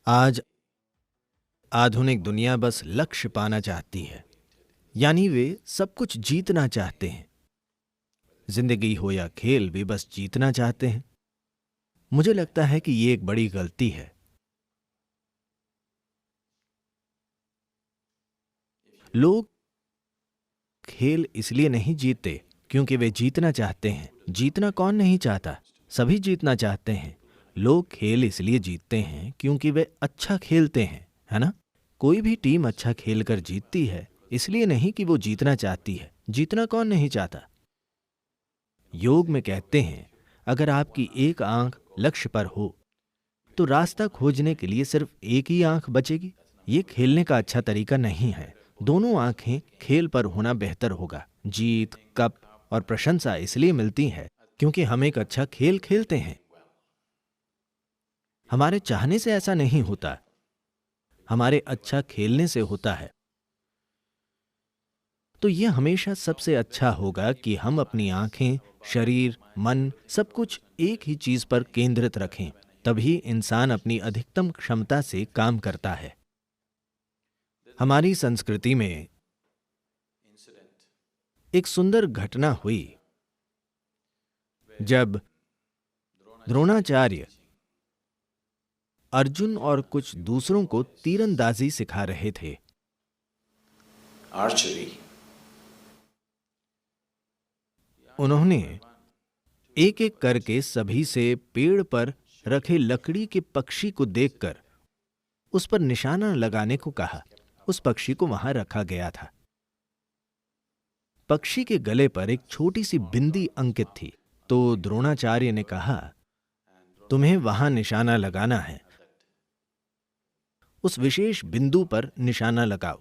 आज आधुनिक दुनिया बस लक्ष्य पाना चाहती है, यानी वे सब कुछ जीतना चाहते हैं। जिंदगी हो या खेल, वे बस जीतना चाहते हैं। मुझे लगता है कि ये एक बड़ी गलती है। लोग खेल इसलिए नहीं जीतते क्योंकि वे जीतना चाहते हैं। जीतना कौन नहीं चाहता? सभी जीतना चाहते हैं। लोग खेल इसलिए जीतते हैं क्योंकि वे अच्छा खेलते हैं, है ना? कोई भी टीम अच्छा खेलकर जीतती है, इसलिए नहीं कि वो जीतना चाहती है। जीतना कौन नहीं चाहता? योग में कहते हैं, अगर आपकी एक आंख लक्ष्य पर हो तो रास्ता खोजने के लिए सिर्फ एक ही आंख बचेगी। ये खेलने का अच्छा तरीका नहीं है। दोनों आंखें खेल पर होना बेहतर होगा। जीत, कप और प्रशंसा इसलिए मिलती है क्योंकि हम एक अच्छा खेल खेलते हैं। हमारे चाहने से ऐसा नहीं होता, हमारे अच्छा खेलने से होता है। तो यह हमेशा सबसे अच्छा होगा कि हम अपनी आंखें, शरीर, मन सब कुछ एक ही चीज पर केंद्रित रखें। तभी इंसान अपनी अधिकतम क्षमता से काम करता है। हमारी संस्कृति में एक सुंदर घटना हुई जब द्रोणाचार्य अर्जुन और कुछ दूसरों को तीरंदाजी सिखा रहे थे। Archery. उन्होंने एक एक करके सभी से पेड़ पर रखे लकड़ी के पक्षी को देखकर उस पर निशाना लगाने को कहा। उस पक्षी को वहां रखा गया था। पक्षी के गले पर एक छोटी सी बिंदी अंकित थी। तो द्रोणाचार्य ने कहा, तुम्हें वहां निशाना लगाना है। उस विशेष बिंदु पर निशाना लगाओ।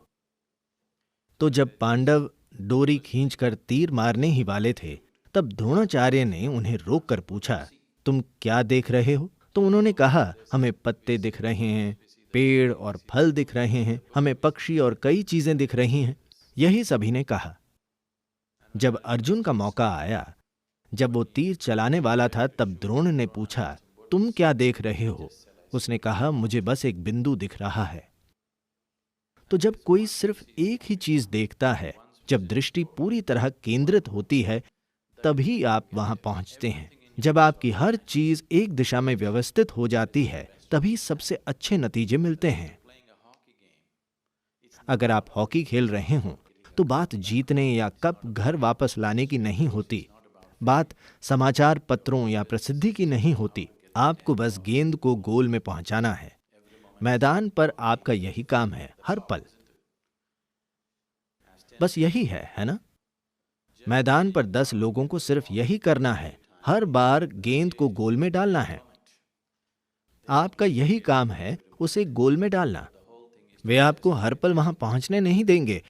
तो जब पांडव डोरी खींचकर तीर मारने ही वाले थे, तब द्रोणाचार्य ने उन्हें रोककर पूछा, तुम क्या देख रहे हो? तो उन्होंने कहा, हमें पत्ते दिख रहे हैं, पेड़ और फल दिख रहे हैं, हमें पक्षी और कई चीजें दिख रही हैं। यही सभी ने कहा। जब अर्जुन का मौका आया, जब वो तीर चलाने वाला था, तब द्रोण ने पूछा, तुम क्या देख रहे हो? उसने कहा, मुझे बस एक बिंदु दिख रहा है। तो जब कोई सिर्फ एक ही चीज देखता है, जब दृष्टि पूरी तरह केंद्रित होती है, तभी आप वहां पहुंचते हैं। जब आपकी हर चीज एक दिशा में व्यवस्थित हो जाती है, तभी सबसे अच्छे नतीजे मिलते हैं। अगर आप हॉकी खेल रहे हों, तो बात जीतने या कप घर वापस लाने की नहीं होती। बात समाचार पत्रों या प्रसिद्धि की नहीं होती। आपको बस गेंद को गोल में पहुंचाना है। मैदान पर आपका यही काम है, हर पल। बस यही है ना? मैदान पर 10 लोगों को सिर्फ यही करना है, हर बार गेंद को गोल में डालना है। आपका यही काम है, उसे गोल में डालना। वे आपको हर पल वहां पहुंचने नहीं देंगे,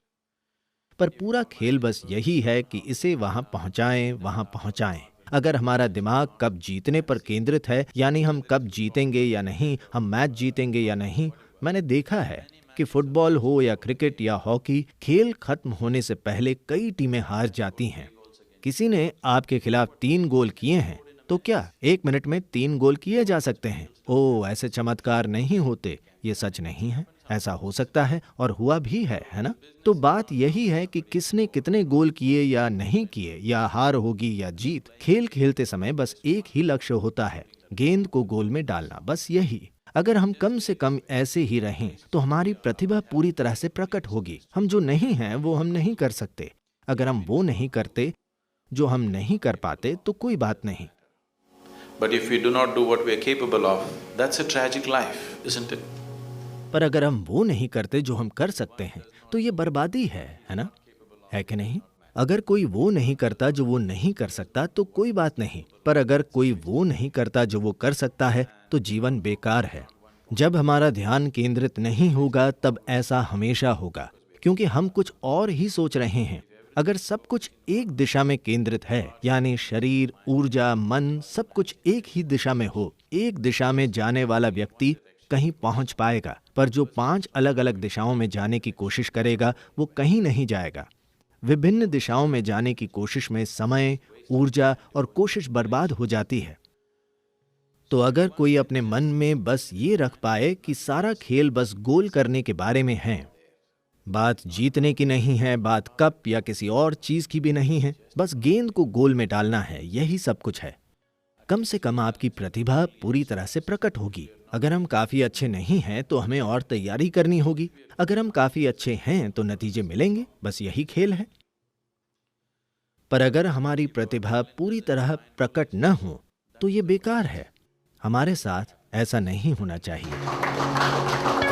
पर पूरा खेल बस यही है कि इसे वहां पहुंचाएं। अगर हमारा दिमाग कब जीतने पर केंद्रित है, यानी हम कब जीतेंगे या नहीं, हम मैच जीतेंगे या नहीं। मैंने देखा है कि फुटबॉल हो या क्रिकेट या हॉकी, खेल खत्म होने से पहले कई टीमें हार जाती हैं। किसी ने आपके खिलाफ 3 गोल किए हैं, तो क्या 1 मिनट में 3 गोल किए जा सकते हैं? ओह, ऐसे चमत्कार नहीं होते। ये सच नहीं है। ऐसा हो सकता है और हुआ भी है ना? तो बात यही है कि किसने कितने गोल किए या नहीं किए, या हार होगी या जीत, खेल खेलते समय बस एक ही लक्ष्य होता है, गेंद को गोल में डालना, बस यही। अगर हम कम से कम ऐसे ही रहें, तो हमारी प्रतिभा पूरी तरह से प्रकट होगी। हम जो नहीं हैं, वो हम नहीं कर सकते। अगर हम वो नहीं करते जो हम नहीं कर पाते, तो कोई बात नहीं। But if we do not do what we are capable of, that's a tragic life, isn't it? पर अगर हम वो नहीं करते जो हम कर सकते हैं, तो ये बर्बादी है ना? है कि नहीं? अगर कोई वो नहीं करता जो वो नहीं कर सकता, तो कोई बात नहीं। पर अगर कोई वो नहीं करता जो वो कर सकता है, तो जीवन बेकार है। जब हमारा ध्यान केंद्रित नहीं होगा, तब ऐसा हमेशा होगा, क्योंकि हम कुछ और ही सोच रहे हैं। अगर सब कुछ एक दिशा में केंद्रित है, यानी शरीर, ऊर्जा, मन सब कुछ एक ही दिशा में हो, एक दिशा में जाने वाला व्यक्ति कहीं पहुंच पाएगा। पर जो 5 अलग अलग दिशाओं में जाने की कोशिश करेगा, वो कहीं नहीं जाएगा। विभिन्न दिशाओं में जाने की कोशिश में समय, ऊर्जा और कोशिश बर्बाद हो जाती है। तो अगर कोई अपने मन में बस ये रख पाए कि सारा खेल बस गोल करने के बारे में है, बात जीतने की नहीं है, बात कप या किसी और चीज की भी नहीं है, बस गेंद को गोल में डालना है, यही सब कुछ है, कम से कम आपकी प्रतिभा पूरी तरह से प्रकट होगी। अगर हम काफी अच्छे नहीं हैं तो हमें और तैयारी करनी होगी, अगर हम काफी अच्छे हैं तो नतीजे मिलेंगे, बस यही खेल है। पर अगर हमारी प्रतिभा पूरी तरह प्रकट न हो तो ये बेकार है। हमारे साथ ऐसा नहीं होना चाहिए।